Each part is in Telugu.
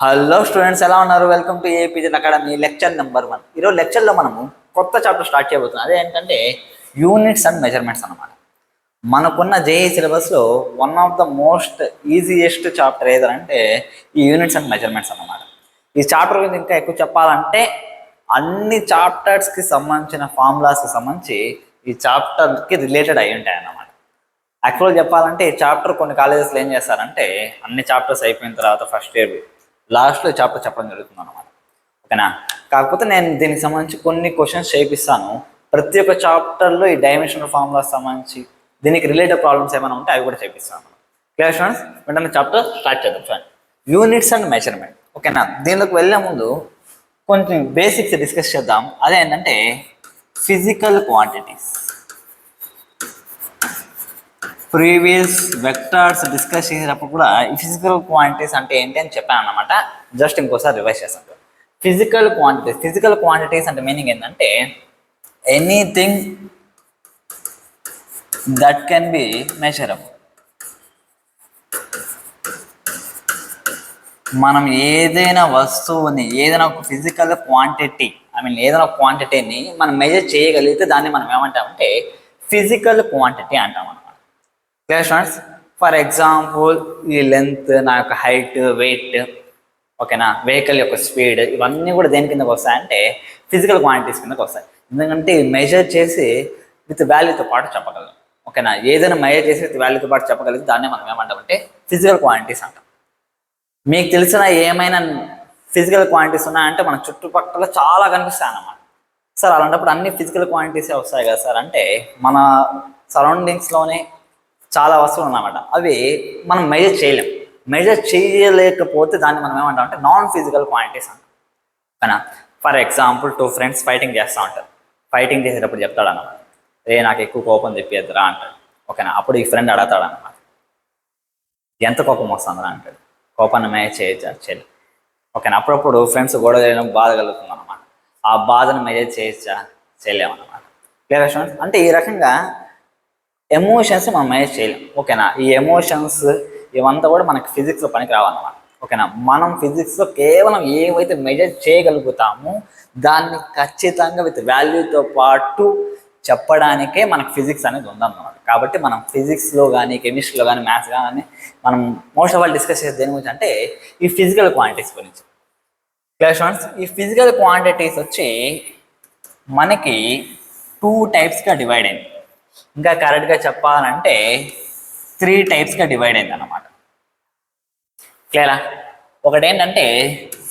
హలో స్టూడెంట్స్, ఎలా ఉన్నారు? వెల్కమ్ టు ఏపీజెన్ అకాడమీ లెక్చర్ నెంబర్ 1. ఈరోజు లెక్చర్లో మనము కొత్త చాప్టర్ స్టార్ట్ చేయబోతున్నాం. అదేంటంటే యూనిట్స్ అండ్ మెజర్మెంట్స్ అన్నమాట. మనకున్న జేఈ సిలబస్లో one of the most easiest chapter ఏదంటే ఈ యూనిట్స్ అండ్ మెజర్మెంట్స్ అన్నమాట. ఈ చాప్టర్ గురించి ఇంకా ఎక్కువ చెప్పాలంటే అన్ని చాప్టర్స్కి సంబంధించిన ఫార్ములాస్కి సంబంధించి ఈ చాప్టర్కి రిలేటెడ్ అయి ఉంటాయి అన్నమాట. యాక్చువల్గా చెప్పాలంటే ఈ చాప్టర్ కొన్ని కాలేజెస్లో ఏం చేస్తారంటే అన్ని చాప్టర్స్ అయిపోయిన తర్వాత ఫస్ట్ ఇయర్ లాస్ట్లో చాప్టర్ చెప్పడం జరుగుతుంది అనమాట. ఓకేనా? కాకపోతే నేను దీనికి సంబంధించి కొన్ని క్వశ్చన్స్ చేపిస్తాను. ప్రతి ఒక్క చాప్టర్లో ఈ డైమెన్షనల్ ఫార్ములాస్ సంబంధించి దీనికి రిలేటెడ్ ప్రాబ్లమ్స్ ఏమైనా ఉంటే అవి కూడా చేపిస్తాను. Clear students? వెంటనే చాప్టర్ స్టార్ట్ చేద్దాం. చూడండి, యూనిట్స్ అండ్ మెజర్మెంట్. ఓకేనా? దీనిలోకి వెళ్ళే ముందు కొంచెం బేసిక్స్ డిస్కస్ చేద్దాం. అదేంటంటే physical quantities. Previous vectors discuss చేసేటప్పుడు కూడా ఈ ఫిజికల్ క్వాంటిటీస్ అంటే ఏంటి అని చెప్పాను అన్నమాట. జస్ట్ ఇంకోసారి రివైజ్ చేస్తాను. ఫిజికల్ క్వాంటిటీస్ అంటే మీనింగ్ ఏంటంటే anything that can be measurable. మనం ఏదైనా వస్తువుని, ఏదైనా ఒక ఫిజికల్ క్వాంటిటీ, ఏదైనా ఒక క్వాంటిటీని మనం మెజర్ చేయగలిగితే దాన్ని మనం ఏమంటామంటే ఫిజికల్ క్వాంటిటీ అంటాం అన్నమాట. Clear students? ఫర్ ఎగ్జాంపుల్ ఈ లెంత్, నా యొక్క హైట్, వెయిట్, ఓకేనా, వెహికల్ యొక్క స్పీడ్, ఇవన్నీ కూడా దేని కిందకి వస్తాయంటే ఫిజికల్ క్వాంటిటీస్ కిందకి వస్తాయి. ఎందుకంటే మెజర్ చేసి విత్ వాల్యూతో పాటు చెప్పగలం. ఓకేనా? ఏదైనా మెజర్ చేసి విత్ వాల్యూతో పాటు చెప్పగలిగితే దాన్ని మనం ఏమంటామంటే ఫిజికల్ క్వాంటిటీస్ అంటాం. మీకు తెలిసిన ఏమైనా ఫిజికల్ క్వాంటిటీస్ ఉన్నాయంటే మన చుట్టుపక్కల చాలా కనిపిస్తాయి అన్నమాట. సార్ అలాంటప్పుడు అన్ని ఫిజికల్ క్వాంటిటీసే వస్తాయి కదా సార్ అంటే మన సరౌండింగ్స్లోనే చాలా వస్తువులు ఉన్నాయన్నమాట. అవి మనం మెజర్ చేయలేం. మెజర్ చేయలేకపోతే దాన్ని మనం ఏమంటాం అంటే నాన్ ఫిజికల్ క్వాంటిటీస్ అంటాం. ఓకేనా? ఫర్ ఎగ్జాంపుల్ 2 ఫ్రెండ్స్ ఫైటింగ్ చేస్తూ ఉంటారు. ఫైటింగ్ చేసేటప్పుడు చెప్తాడు అన్నమాట, నాకు ఎక్కువ కోపం తెప్పిద్దురా అంటాడు. ఓకేనా? అప్పుడు ఈ ఫ్రెండ్ అడగతాడు అన్నమాట, ఎంత కోపం వస్తుందిరా అంటాడు. కోపాన్ని మెజర్ చేయొచ్చా? చేయలేదు. ఓకేనా? అప్పుడప్పుడు ఫ్రెండ్స్ గొడవ చేయడం బాధ కలుగుతుంది అన్నమాట. ఆ బాధను మెజర్ చేయొచ్చా? చేయలేమన్నమాట. Clear students? అంటే ఈ రకంగా ఎమోషన్స్ మనం మెజర్ చేయలేం. ఓకేనా? ఈ ఎమోషన్స్ ఇవంతా కూడా మనకి ఫిజిక్స్లో పనికి రావన్నమాట. ఓకేనా? మనం ఫిజిక్స్లో కేవలం ఏవైతే మెజర్ చేయగలుగుతామో దాన్ని ఖచ్చితంగా విత్ వాల్యూతో పాటు చెప్పడానికే మనకు ఫిజిక్స్ అనేది ఉందన్నమాట. కాబట్టి మనం ఫిజిక్స్లో కానీ, కెమిస్ట్రీలో కానీ, మ్యాథ్స్ కానీ మనం మోస్ట్ ఆఫ్ ఆల్ డిస్కస్ చేసేది దేని గురించి అంటే ఈ ఫిజికల్ క్వాంటిటీస్ గురించి. Clear students? ఈ ఫిజికల్ క్వాంటిటీస్ వచ్చి మనకి 2 టైప్స్గా డివైడ్ అయింది. ఇంకా కరెక్ట్గా చెప్పాలంటే 3 టైప్స్గా డివైడ్ అయింది అన్నమాట. క్లియరా? ఒకటి ఏంటంటే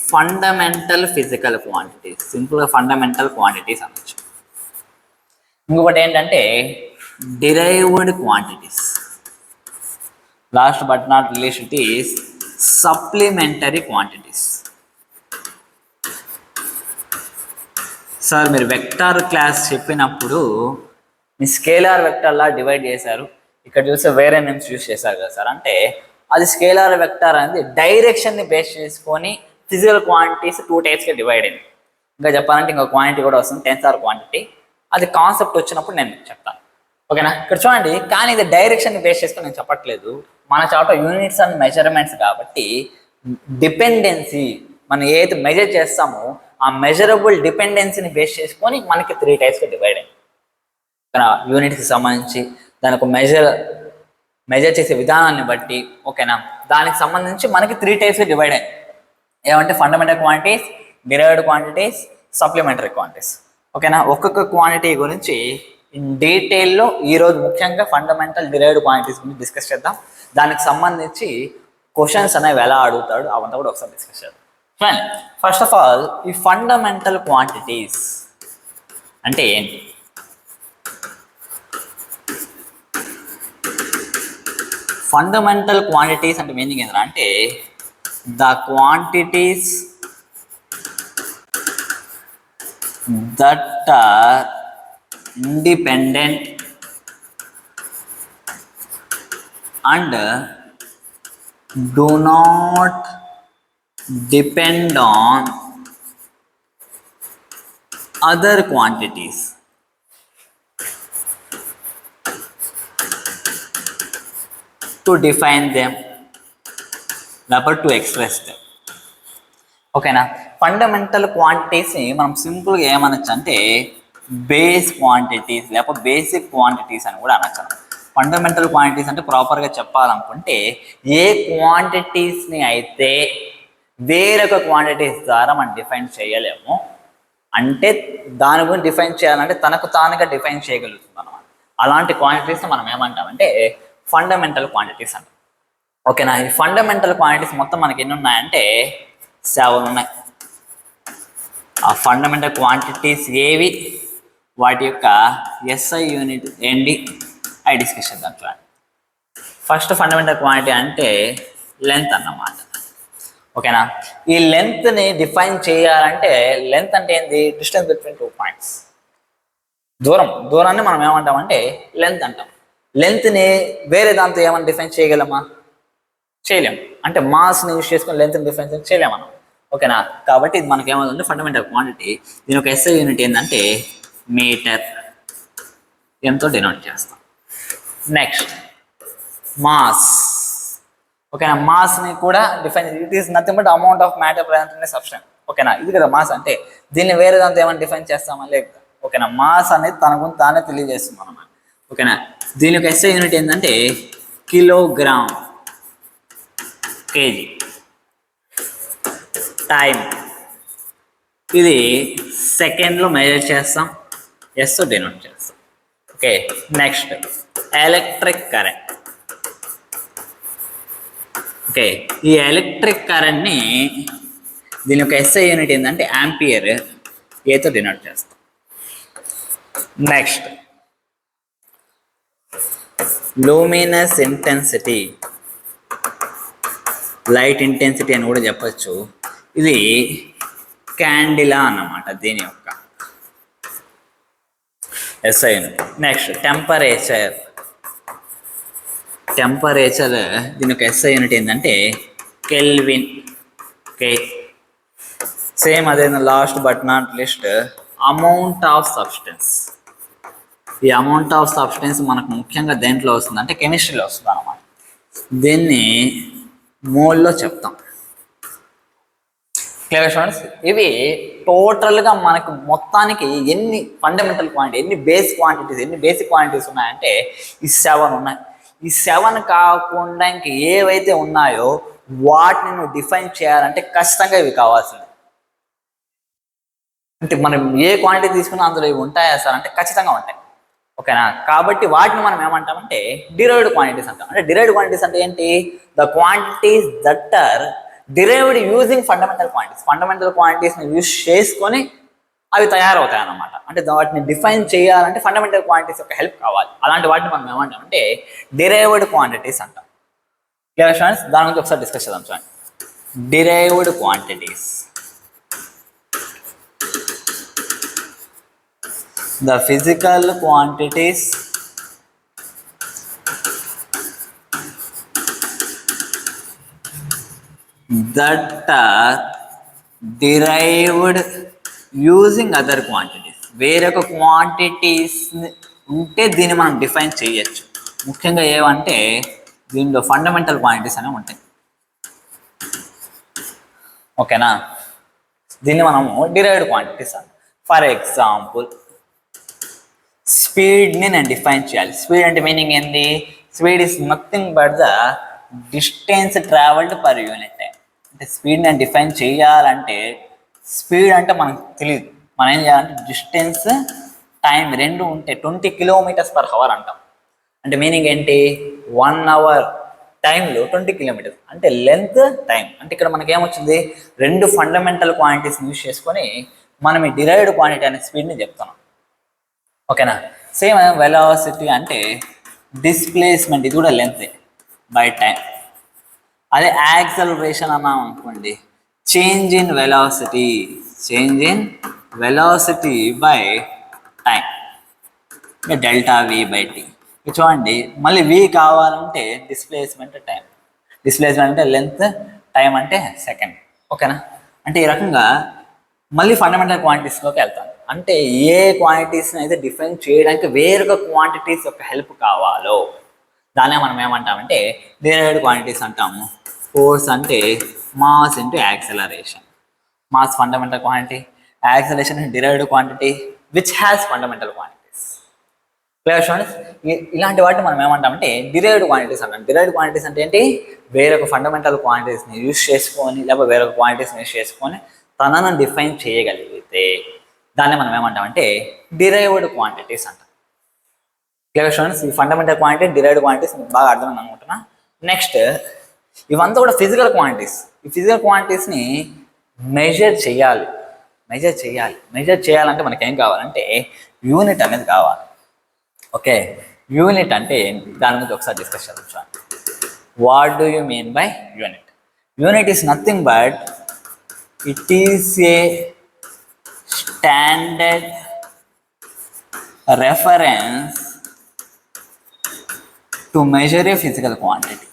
ఫండమెంటల్ ఫిజికల్ క్వాంటిటీస్, సింపుల్గా ఫండమెంటల్ క్వాంటిటీస్ అనొచ్చు. ఇంకొకటి ఏంటంటే derived quantities. Last but not least it is supplementary quantities. Sir మీరు వెక్టార్ క్లాస్ చెప్పినప్పుడు మీ స్కేలార్ వెక్టార్లా డివైడ్ చేశారు, ఇక్కడ చూస్తే వేరే నేమ్స్ యూస్ చేశారు కదా సార్ అంటే అది స్కేలార్ వెక్టార్ అనేది డైరెక్షన్ని బేస్ చేసుకొని ఫిజికల్ క్వాంటిటీస్ 2 టైప్స్గా డివైడ్ అయింది. ఇంకా చెప్పాలంటే ఇంకో క్వాంటిటీ కూడా వస్తుంది, టెన్సార్ క్వాంటిటీ. అది కాన్సెప్ట్ వచ్చినప్పుడు నేను చెప్తాను. ఓకేనా? ఇక్కడ చూడండి, కానీ ఇది డైరెక్షన్ని బేస్ చేసుకొని నేను చెప్పట్లేదు. మన చాప్టర్ యూనిట్స్ అండ్ మెజర్మెంట్స్ కాబట్టి డిపెండెన్సీ మనం ఏదైతే మెజర్ చేస్తామో ఆ మెజరబుల్ డిపెండెన్సీని బేస్ చేసుకొని మనకి 3 టైప్స్గా డివైడ్ అయింది. యూనిట్కి సంబంధించి దానికి మెజర్ చేసే విధానాన్ని బట్టి, ఓకేనా, దానికి సంబంధించి మనకి 3 టైప్స్గా డివైడ్ అయింది. ఏమంటే fundamental quantities, derived quantities, supplementary quantities. ఓకేనా? ఒక్కొక్క క్వాంటిటీ గురించి ఇన్ డీటెయిల్లో ఈరోజు ముఖ్యంగా ఫండమెంటల్, డిరైవ్డ్ క్వాంటిటీస్ గురించి డిస్కస్ చేద్దాం. దానికి సంబంధించి క్వశ్చన్స్ అనేవి ఎలా అడుగుతాడు అవంతా కూడా ఒకసారి డిస్కస్ చేద్దాం. ఫస్ట్ ఆఫ్ ఆల్ ఈ ఫండమెంటల్ క్వాంటిటీస్ అంటే ఏంటి? ఫండమెంటల్ క్వాంటిటీస్ అంటే మీనింగ్ ఏంటంటే the quantities that are independent and do not depend on other quantities. To define them, to express them. ఓకేనా. ఫండమెంటల్ క్వాంటిటీస్ని మనం సింపుల్గా ఏమనొచ్చు అంటే బేస్ క్వాంటిటీస్ లేకపోతే బేసిక్ క్వాంటిటీస్ అని కూడా అనొచ్చు. ఫండమెంటల్ క్వాంటిటీస్ అంటే ప్రాపర్గా చెప్పాలనుకుంటే ఏ క్వాంటిటీస్ని అయితే వేరొక క్వాంటిటీస్ ద్వారా మనం డిఫైన్ చేయలేము, అంటే దాని గురించి డిఫైన్ చేయాలంటే తనకు తానుగా డిఫైన్ చేయగలుగుతుంది అనమాట. అలాంటి క్వాంటిటీస్ని మనం ఏమంటామంటే ఫండమెంటల్ క్వాంటిటీస్ అంటాం. ఓకేనా. ఈ ఫండమెంటల్ క్వాంటిటీస్ మొత్తం మనకి ఎన్ని ఉన్నాయంటే 7 ఉన్నాయి. ఆ ఫండమెంటల్ క్వాంటిటీస్ ఏవి, వాటి యొక్క ఎస్ఐ యూనిట్ ఏంటి అవి డిస్కస్ చేద్దాం. చూడండి, ఫస్ట్ ఫండమెంటల్ క్వాంటిటీ అంటే లెంత్ అన్నమాట. ఓకేనా. ఈ లెంత్ని డిఫైన్ చేయాలంటే లెంత్ అంటే ఏంది, డిస్టెన్స్ బిట్వీన్ 2 పాయింట్స్, దూరాన్ని మనం ఏమంటామంటే లెంత్ అంటాం. లెంత్ని వేరే దాంతో ఏమని డిఫైన్ చేయగలమా, చేయలేము. అంటే మాస్ని యూజ్ చేసుకొని లెంత్ని డిఫైన్ చేయలేము మనం. ఓకేనా. కాబట్టి ఇది మనకి ఏమవుతుందంటే ఫండమెంటల్ క్వాంటిటీ, దీని ఒక ఎస్ఐ యూనిట్ ఏంటంటే మీటర్, ఎంతో డినోట్ చేస్తాం. Next mass. ఓకేనా. మాస్ని కూడా define, it is nothing but amount of matter present in substance. ఓకేనా. ఇది కదా మాస్ అంటే. దీన్ని వేరే దాంతో ఏమైనా డిఫైన్ చేస్తామా, లేదు. ఓకేనా. మాస్ అనేది తన గురించి తానే తెలియజేస్తుంది అన్నమాట. ఓకేనా. దీని యొక్క ఎస్ఐ యూనిట్ ఏంటంటే కిలోగ్రామ్, కేజీ. టైం, ఇది సెకండ్లో మెజర్ చేస్తాం, ఎస్తో డినోట్ చేస్తాం. Okay. Next electric current. Okay. ఈ ఎలక్ట్రిక్ కరెంట్ని దీని యొక్క ఎస్ఐ యూనిట్ ఏంటంటే యాంపియర్, ఏతో డినోట్ చేస్తాం. Next luminous intensity, light intensity అని కూడా చెప్పచ్చు. ఇది క్యాండిలా అన్నమాట దీని యొక్క ఎస్ఐ యూనిట్. Next temperature. దీని యొక్క ఎస్ఐ యూనిట్ ఏంటంటే కెల్విన్. ఓకే. సేమ్ అదే last but not list amount of substance. ఈ అమౌంట్ ఆఫ్ సబ్స్టెన్స్ మనకు ముఖ్యంగా దేంట్లో వస్తుంది అంటే కెమిస్ట్రీలో వస్తుంది అన్నమాట. దీన్ని మోల్లో చెప్తాం. Clear students. ఇవి టోటల్గా మనకు మొత్తానికి ఎన్ని ఫండమెంటల్ క్వాంటిటీ, ఎన్ని బేసిక్ క్వాంటిటీస్ ఉన్నాయంటే ఈ 7 ఉన్నాయి. ఈ 7 కాకుండా ఇంక ఏవైతే ఉన్నాయో వాటిని నువ్వు డిఫైన్ చేయాలంటే ఖచ్చితంగా ఇవి కావాల్సింది. అంటే మనం ఏ క్వాంటిటీ తీసుకున్నా అందులో ఇవి ఉంటాయా సార్ అంటే ఖచ్చితంగా ఉంటాయి. ఓకేనా. కాబట్టి వాటిని మనం ఏమంటామంటే డిరైవ్డ్ క్వాంటిటీస్ అంటాం. అంటే డిరైవ్డ్ క్వాంటిటీస్ అంటే ఏంటి, the quantities that are derived using fundamental quantities. Fundamental క్వాంటిటీస్ని యూజ్ చేసుకొని అవి తయారవుతాయి అన్నమాట. అంటే వాటిని డిఫైన్ చేయాలంటే ఫండమెంటల్ క్వాంటిటీస్ యొక్క హెల్ప్ కావాలి. అలాంటి వాటిని మనం ఏమంటామంటే డిరైవ్డ్ క్వాంటిటీస్ అంటాం. Clear students. దాని గురించి ఒకసారి డిస్కస్ చేద్దాం. చూడండి, derived quantities. The physical quantities that are derived using other quantities. వేరొక క్వాంటిటీస్ ఉంటే దీన్ని మనం డిఫైన్ చేయొచ్చు. ముఖ్యంగా ఏమంటే దీనిలో ఫండమెంటల్ క్వాంటిటీస్ అనేవి ఉంటాయి. ఓకేనా. దీన్ని మనము డిరైవ్డ్ క్వాంటిటీస్ అంటాం. ఫర్ ఎగ్జాంపుల్ స్పీడ్ని నేను డిఫైన్ చేయాలి. స్పీడ్ అంటే మీనింగ్ ఏంటి, speed is nothing but the distance travelled per unit time. అంటే స్పీడ్ నేను డిఫైన్ చేయాలంటే స్పీడ్ అంటే మనకు తెలియదు, మనం ఏం చేయాలంటే డిస్టెన్స్ టైం రెండు ఉంటే 20 km/h అంటాం. అంటే మీనింగ్ ఏంటి, 1 hour టైంలో 20 km అంటే లెంత్ టైం. అంటే ఇక్కడ మనకి ఏమొచ్చింది, రెండు ఫండమెంటల్ క్వాంటిటీస్ యూజ్ చేసుకొని మనం ఈ డిరైవ్డ్ క్వాంటిటీ అనే స్పీడ్ని చెప్తున్నాం. ఓకేనా. సేమ్ వెలాసిటీ అంటే డిస్ప్లేస్మెంట్, ఇది కూడా లెంత్ బై టైం. అదే యాక్సలరేషన్ అన్నాం అనుకోండి, change in velocity by time, delta v by t. చూడండి, మళ్ళీ వి కావాలంటే డిస్ప్లేస్మెంట్ టైం, డిస్ప్లేస్మెంట్ అంటే లెంత్, టైం అంటే సెకండ్. ఓకేనా. అంటే ఈ రకంగా మళ్ళీ ఫండమెంటల్ క్వాంటిటీస్లోకి వెళ్తాను. అంటే ఏ క్వాంటిటీస్ని అయితే డిఫైన్ చేయడానికి వేరొక క్వాంటిటీస్ యొక్క హెల్ప్ కావాలో దాన్నే మనం ఏమంటామంటే డిరైవ్డ్ క్వాంటిటీస్ అంటాము. ఫోర్స్ అంటే mass into acceleration. Mass fundamental quantity, acceleration derived quantity which has fundamental quantities. Clear students, ఇలాంటి వాటిని మనం ఏమంటామంటే డిరైవ్డ్ క్వాంటిటీస్ అంటాం. డిరైవ్డ్ క్వాంటిటీస్ అంటే ఏంటి? వేరొక ఫండమెంటల్ క్వాంటిటీస్ని యూజ్ చేసుకొని లేకపోతే వేరొక క్వాంటిటీస్ని యూజ్ చేసుకొని తనను డిఫైన్ చేయగలిగితే దాన్ని మనం ఏమంటామంటే డిరైవ్డ్ క్వాంటిటీస్ అంటాం. క్లియర్ స్టూడెంట్స్, ఈ ఫండమెంటల్ క్వాంటిటీ డిరైవ్డ్ క్వాంటిటీస్ మీకు బాగా అర్థమైంది అనుకుంటున్నా. నెక్స్ట్, ఇవంతా కూడా ఫిజికల్ క్వాంటిటీస్. ఈ ఫిజికల్ క్వాంటిటీస్ని మెజర్ చేయాలి. మెజర్ చేయాలంటే మనకి ఏం కావాలంటే యూనిట్ అనేది కావాలి. ఓకే, యూనిట్ అంటే దాని గురించి ఒకసారి డిస్కస్ చేద్దాం. What do you mean by unit? Unit is nothing but it is a standard reference to measure A physical quantity.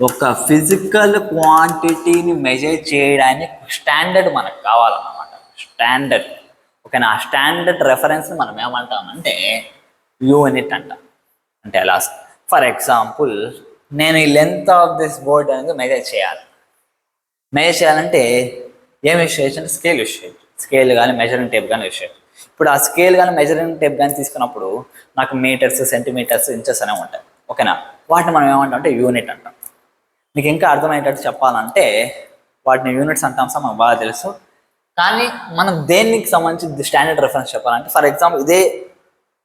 ఒక ఫిజికల్ క్వాంటిటీని మెజర్ చేయడానికి స్టాండర్డ్ మనకు కావాలన్నమాట. స్టాండర్డ్, ఓకేనా? ఆ స్టాండర్డ్ రెఫరెన్స్ని మనం ఏమంటామంటే యూనిట్ అంటాం. అంటే ఎలా? ఫర్ ఎగ్జాంపుల్, నేను ఈ లెంత్ ఆఫ్ దిస్ బోర్డ్ అనేది మెజర్ చేయాలంటే ఏం యూస్ చేయొచ్చు అంటే స్కేల్ యూస్ చేయొచ్చు. స్కేల్ కానీ మెజరింగ్ టేప్ కానీ యూస్ చేయొచ్చు. ఇప్పుడు ఆ స్కేల్ కానీ మెజరింగ్ టేప్ కానీ తీసుకున్నప్పుడు నాకు మీటర్స్, సెంటీమీటర్స్, ఇంచెస్ అనేవి ఉంటాయి. ఓకేనా? వాటిని మనం ఏమంటాం అంటే యూనిట్ అంటాం. మీకు ఇంకా అర్థమయ్యేటట్టు చెప్పాలంటే వాటిని యూనిట్స్ అంటాం సార్, మనకు బాగా తెలుసు. కానీ మనం దేనికి సంబంధించి స్టాండర్డ్ రెఫరెన్స్ చెప్పాలంటే, ఫర్ ఎగ్జాంపుల్ ఇదే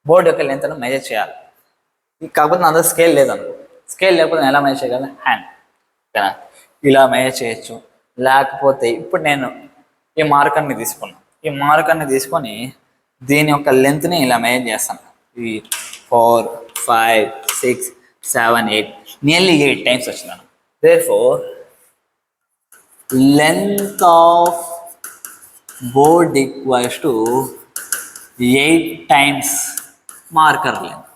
బోర్డు యొక్క లెంత్ మెజర్ చేయాలి. కాకపోతే నా దగ్గర స్కేల్ లేదనుకో, స్కేల్ లేకపోతే నేను ఎలా మెజర్ చేయగలను? హ్యాండ్, ఓకేనా? ఇలా మెజర్ చేయొచ్చు. లేకపోతే ఇప్పుడు నేను ఈ మార్కర్ని తీసుకొని దీని యొక్క లెంత్ని ఇలా మెజర్ చేస్తాను. ఈ 4, 5, 6, 7, 8 నియర్లీ 8 టైమ్స్ వచ్చిందను. Therefore, length of board equals to 8 times marker length.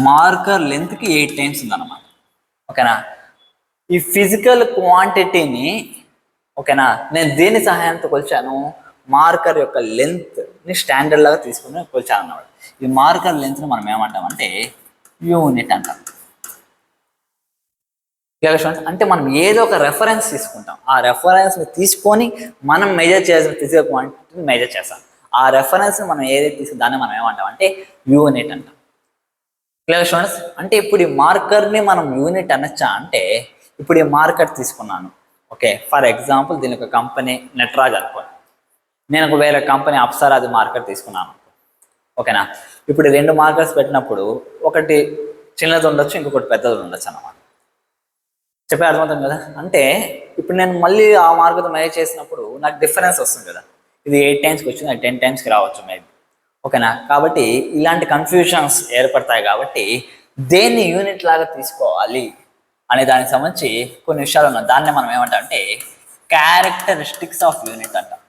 Marker లెంత్కి 8 టైమ్స్ ఉందన్నమాట. ఓకేనా? ఈ ఫిజికల్ క్వాంటిటీని, ఓకేనా, నేను దేని సహాయంతో కొలిచాను? మార్కర్ యొక్క లెంత్ని స్టాండర్డ్ లాగా తీసుకుని కొలిచాను అన్నమాట. ఈ మార్కర్ లెంత్ని మనం ఏమంటామంటే యూనిట్ అంటాం. అంటే మనం ఏదో ఒక రెఫరెన్స్ తీసుకుంటాం. ఆ రెఫరెన్స్ని తీసుకొని మనం మెజర్ చేయాల్సిన ఫిజికల్ క్వాంటిటీని మెజర్ చేస్తాం. ఆ రెఫరెన్స్ని మనం ఏదైతే తీసుకు దాన్ని మనం ఏమంటాం అంటే యూనిట్ అంటాం. Clear students? అంటే ఇప్పుడు ఈ మార్కర్ని మనం యూనిట్ అనొచ్చా అంటే, ఇప్పుడు ఈ మార్కర్ తీసుకున్నాను. ఓకే, ఫర్ ఎగ్జాంపుల్ దీని ఒక కంపెనీ నటరాజ్ అనుకోండి, నేను ఒక వేరే కంపెనీ అప్సరాది మార్కర్ తీసుకున్నాను. ఓకేనా? ఇప్పుడు 2 మార్కర్స్ పెట్టినప్పుడు ఒకటి చిన్నది ఉండొచ్చు, ఇంకొకటి పెద్దది ఉండొచ్చు అన్నమాట. చెప్పే అర్థమవుతుంది కదా? అంటే ఇప్పుడు నేను మళ్ళీ ఆ మార్గంతో మెజర్ చేసినప్పుడు నాకు డిఫరెన్స్ వస్తుంది కదా. ఇది 8 టైమ్స్కి వచ్చింది, అది 10 టైమ్స్కి రావచ్చు మేబీ. ఓకేనా? కాబట్టి ఇలాంటి కన్ఫ్యూజన్స్ ఏర్పడతాయి. కాబట్టి దేన్ని యూనిట్ లాగా తీసుకోవాలి అనే దానికి సంబంధించి కొన్ని విషయాలు ఉన్నాయి. దాన్ని మనం ఏమంటాం అంటే క్యారెక్టరిస్టిక్స్ ఆఫ్ యూనిట్ అంటాం.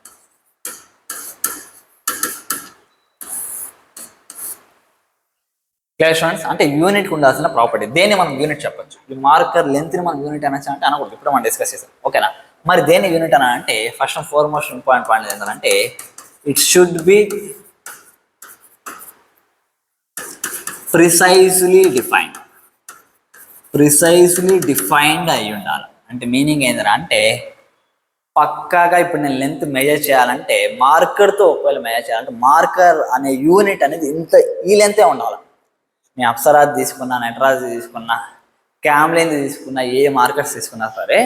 Clear students? అంటే యూనిట్కి ఉండాల్సిన ప్రాపర్టీ, దేన్ని మనం యూనిట్ చెప్పొచ్చు. ఈ మార్కర్ లెంత్ని మనం యూనిట్ అనొచ్చు అంటే అనకూడదు. ఇప్పుడు మనం డిస్కస్ చేసాం. ఓకేనా? మరి దేన్ని యూనిట్ అని అంటే first and foremost important point ఏంటంటే it should be precisely defined అయి ఉండాలి. అంటే మీనింగ్ ఏంటంటే అంటే పక్కాగా ఇప్పుడు నేను లెంత్ మెజర్ చేయాలంటే మార్కర్తో ఒకవేళ మెజర్ చేయాలంటే మార్కర్ అనే యూనిట్ అనేది ఇంత ఈ లెంతే ఉండాలి. నేను అప్సరాది తీసుకున్నా, నటరాజ్ తీసుకున్నా, క్యామ్లిన్ తీసుకున్నా, ఏ మార్కర్స్ తీసుకున్నా సరే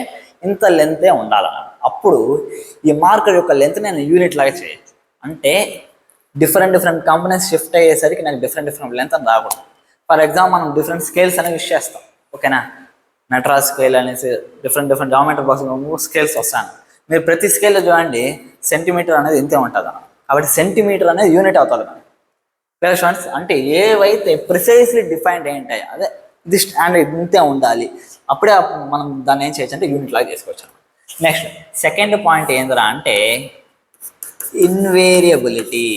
ఇంత లెంతే ఉండాలన్నమాట. అప్పుడు ఈ మార్కర్ యొక్క లెంత్ నేను యూనిట్ లాగా చేయొచ్చు. అంటే డిఫరెంట్ కంపెనీస్ షిఫ్ట్ అయ్యేసరికి నాకు డిఫరెంట్ లెంత్ అని రాకూడదు. ఫర్ ఎగ్జాంపుల్ మనం డిఫరెంట్ స్కేల్స్ అనేవి యూస్ చేస్తాం. ఓకేనా? నటరాజ్ స్కేల్ అనేసి డిఫరెంట్ జామెట్రీ బాక్స్ స్కేల్స్ వస్తాను. మీరు ప్రతి స్కేల్లో చూడండి సెంటీమీటర్ అనేది ఇంతే ఉంటుంది అన్నమాట. కాబట్టి సెంటీమీటర్ అనేది యూనిట్ అవుతుంది మనకి. Clear students? అంటే ఏవైతే ప్రిసైజ్లీ డిఫైన్డ్ ఏంటాయి అదే ఇది స్టాండర్డ్ ఇంతే ఉండాలి, అప్పుడే మనం దాన్ని ఏం చేయొచ్చు అంటే యూనిట్ లాగా చేసుకోవచ్చు. నెక్స్ట్ సెకండ్ పాయింట్ ఏందిరా అంటే ఇన్వేరియబిలిటీ.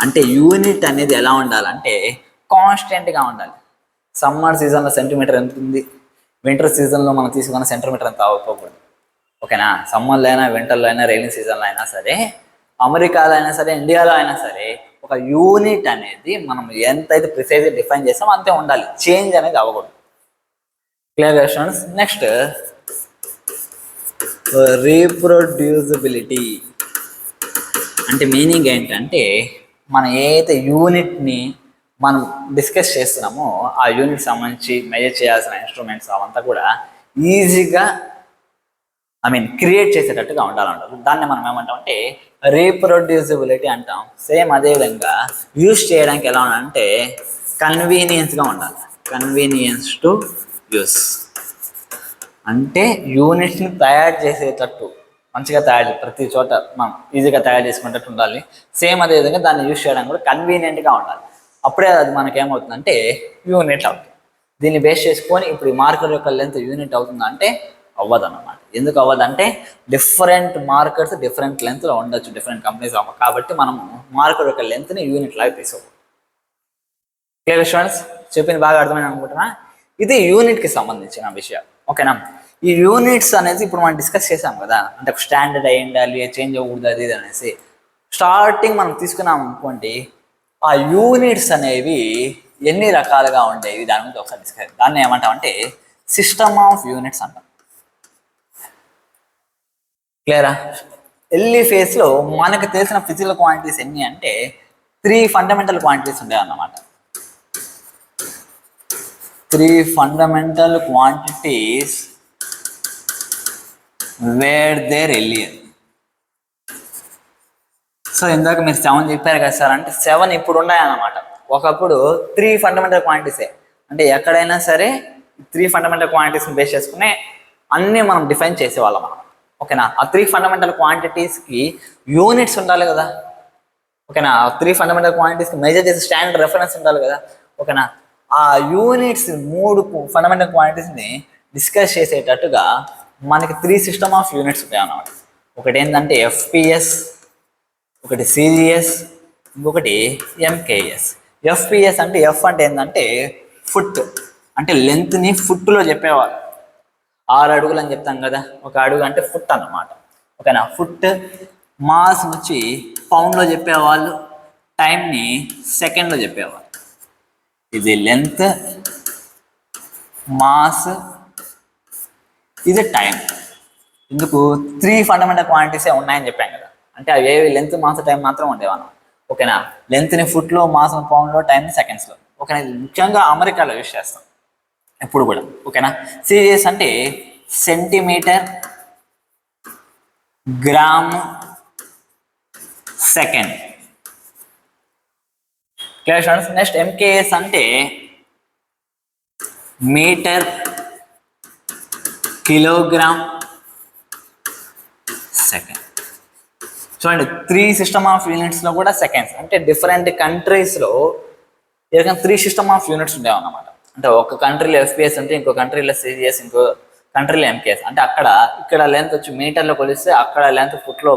అంటే యూనిట్ అనేది ఎలా ఉండాలంటే కాన్స్టెంట్గా ఉండాలి. సమ్మర్ సీజన్లో సెంటీమీటర్ ఎంత ఉంది, వింటర్ సీజన్లో మనం తీసుకున్న సెంటీమీటర్ ఎంత అవుకోకూడదు. ఓకేనా? సమ్మర్లో అయినా, వింటర్లో అయినా, రైనింగ్ సీజన్లో అయినా సరే, అమెరికాలో అయినా సరే, ఇండియాలో అయినా సరే ఒక యూనిట్ అనేది మనం ఎంతైతే ప్రిసైజ్గా డిఫైన్ చేస్తామో అంతే ఉండాలి. చేంజ్ అనేది అవ్వకూడదు. Clear questions. నెక్స్ట్ రీప్రొడ్యూసిబిలిటీ అంటే మీనింగ్ ఏంటంటే మనం ఏదైతే యూనిట్ని మనం డిస్కస్ చేస్తున్నామో ఆ యూనిట్ సంబంధించి మెజర్ చేయాల్సిన ఇన్స్ట్రుమెంట్స్ అవంతా కూడా ఈజీగా క్రియేట్ చేసేటట్టుగా ఉండాలంటారు. దాన్ని మనం ఏమంటామంటే రీప్రొడ్యూసిబిలిటీ అంటాం. సేమ్ అదేవిధంగా యూస్ చేయడానికి ఎలా ఉండాలంటే కన్వీనియన్స్గా ఉండాలి. కన్వీనియన్స్ టు యూస్ అంటే యూనిట్స్ని తయారు చేసేటట్టు మంచిగా తయారు ప్రతి చోట మనం ఈజీగా తయారు చేసుకునేటట్టు ఉండాలి. సేమ్ అదేవిధంగా దాన్ని యూస్ చేయడానికి కూడా కన్వీనియంట్గా ఉండాలి. అప్పుడే అది మనకేమవుతుందంటే యూనిట్ అవుతుంది. దీన్ని బేస్ చేసుకొని ఇప్పుడు ఈ మార్కర్ యొక్క లెంత్ యూనిట్ అవుతుందంటే అవ్వదన్నమాట. ఎందుకు అవ్వదంటే డిఫరెంట్ మార్కర్స్ డిఫరెంట్ లెంత్లో ఉండొచ్చు డిఫరెంట్ కంపెనీస్ కాబట్టి మనము మార్కర్ యొక్క లెంత్ని యూనిట్ లాగా తీసుకోవాలి. క్లియర్ స్టూడెంట్స్, చెప్పింది బాగా అర్థమైంది అనుకుంటున్నా. ఇది యూనిట్కి సంబంధించిన విషయం. ఓకేనా? ఈ యూనిట్స్ అనేది ఇప్పుడు మనం డిస్కస్ చేసాం కదా, అంటే ఒక స్టాండర్డ్ అయి ఉండాలి, చేంజ్ అవ్వకూడదు అది ఇది అనేసి. స్టార్టింగ్ మనం తీసుకున్నాం అనుకోండి, ఆ యూనిట్స్ అనేవి ఎన్ని రకాలుగా ఉండేవి దాని గురించి ఒకసారి డిస్కస్. దాన్ని ఏమంటామంటే సిస్టమ్ ఆఫ్ యూనిట్స్ అంటాం. క్లియరా? ఎర్లీ ఫేజ్లో మనకు తెలిసిన ఫిజికల్ క్వాంటిటీస్ ఎన్ని అంటే 3 ఫండమెంటల్ క్వాంటిటీస్ ఉండేవి అన్నమాట. 3 fundamental quantities were there earlier. So ఇందాక మీరు 7 చెప్పారు కదా సార్, అంటే 7 ఇప్పుడు ఉన్నాయన్నమాట. ఒకప్పుడు 3 ఫండమెంటల్ క్వాంటిటీసే. అంటే ఎక్కడైనా సరే 3 ఫండమెంటల్ క్వాంటిటీస్ని బేస్ చేసుకునే అన్నీ మనం డిఫైన్ చేసేవాళ్ళం మనం. ఓకేనా? ఆ 3 ఫండమెంటల్ క్వాంటిటీస్కి యూనిట్స్ ఉండాలి కదా. ఓకేనా? ఆ 3 ఫండమెంటల్ క్వాంటిటీస్కి మెజర్ చేసే స్టాండర్డ్ రెఫరెన్స్ ఉండాలి కదా. ఓకేనా? ఆ యూనిట్స్ 3 ఫండమెంటల్ క్వాంటిటీస్ని డిస్కస్ చేసేటట్టుగా మనకి 3 సిస్టమ్ ఆఫ్ యూనిట్స్ ఉంటాయి అన్నమాట. ఒకటి ఏంటంటే ఎఫ్పిఎస్, ఒకటి సిజిఎస్, ఇంకొకటి ఎంకేఎస్. ఎఫ్పిఎస్ అంటే ఎఫ్ అంటే ఏంటంటే ఫుట్, అంటే లెంత్ని ఫుట్లో చెప్పేవాళ్ళు. 6 అడుగులు అని చెప్తాం కదా, ఒక అడుగు అంటే ఫుట్ అన్నమాట. ఓకేనా? ఫుట్. మాస్ వచ్చి పౌండ్లో చెప్పేవాళ్ళు, టైంని సెకండ్లో చెప్పేవాళ్ళు. ఇది లెంత్, మాస్, ఇది టైం. ఎందుకు 3 ఫండమెంటల్ క్వాంటిటీసే ఉన్నాయని చెప్పాం కదా, అంటే అవి ఏవి లెంత్, మాస్, టైం మాత్రం ఉండేవాళ్ళం. ఓకేనా? లెంత్ని ఫుట్లో, మాస్ని పౌండ్లో, టైంని సెకండ్స్లో. ఓకేనా? ఇది ముఖ్యంగా అమెరికాలో యూజ్ చేస్తాం ఎప్పుడు కూడా. ఓకేనా? సిజిఎస్ అంటే centimetre, gram, second. Clear students? Next MKS అంటే మీటర్, కిలోగ్రామ్, సెకండ్. చూడండి, 3 సిస్టమ్ ఆఫ్ యూనిట్స్లో కూడా సెకండ్స్. అంటే డిఫరెంట్ కంట్రీస్లో ఈ రకంగా 3 సిస్టమ్ ఆఫ్ యూనిట్స్ ఉండేవన్నమాట. అంటే ఒక కంట్రీలో ఎఫ్పిఎస్ అంటే ఇంకో కంట్రీలో సిజిఎస్, ఇంకో కంట్రీలో ఎంకేఎస్. అంటే ఇక్కడ లెంత్ వచ్చి మీటర్లో కొలిస్తే అక్కడ లెంత్ ఫుట్లో